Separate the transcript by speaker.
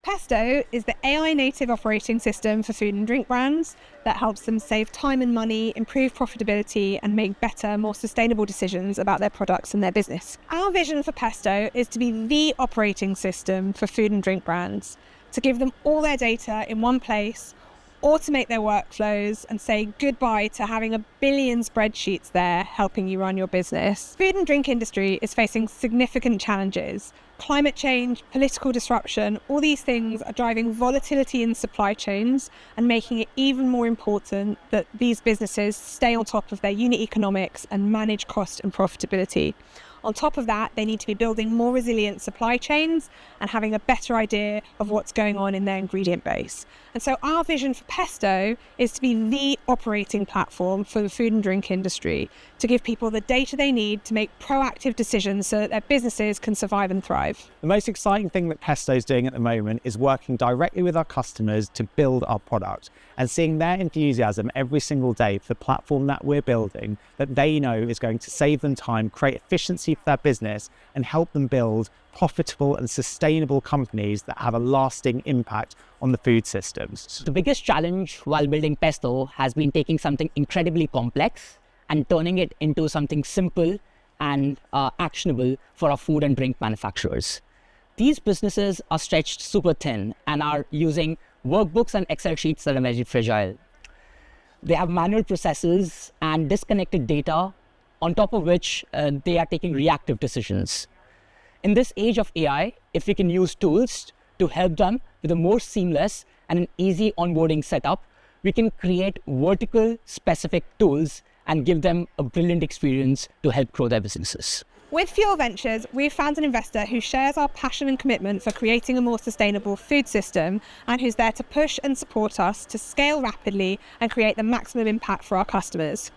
Speaker 1: Pesto is the AI native operating system for food and drink brands that helps them save time and money, improve profitability, and make better, more sustainable decisions about their products and their business. Our vision for Pesto is to be the operating system for food and drink brands, to give them all their data in one place, automate their workflows, and say goodbye to having a billion spreadsheets there helping you run your business. Food and drink industry is facing significant challenges. Climate change, political disruption, all these things are driving volatility in supply chains and making it even more important that these businesses stay on top of their unit economics and manage cost and profitability. On top of that, they need to be building more resilient supply chains and having a better idea of what's going on in their ingredient base. And so our vision for Pesto is to be the operating platform for the food and drink industry, to give people the data they need to make proactive decisions so that their businesses can survive and thrive.
Speaker 2: The most exciting thing that Pesto is doing at the moment is working directly with our customers to build our product and seeing their enthusiasm every single day for the platform that we're building that they know is going to save them time, create efficiency for their business, and help them build profitable and sustainable companies that have a lasting impact on the food systems.
Speaker 3: The biggest challenge while building Pesto has been taking something incredibly complex and turning it into something simple and actionable for our food and drink manufacturers. These businesses are stretched super thin and are using workbooks and Excel sheets that are very fragile. They have manual processes and disconnected data, on top of which they are taking reactive decisions. In this age of AI, if we can use tools to help them with a more seamless and an easy onboarding setup, we can create vertical specific tools and give them a brilliant experience to help grow their businesses.
Speaker 1: With Fuel Ventures, we've found an investor who shares our passion and commitment for creating a more sustainable food system and who's there to push and support us to scale rapidly and create the maximum impact for our customers.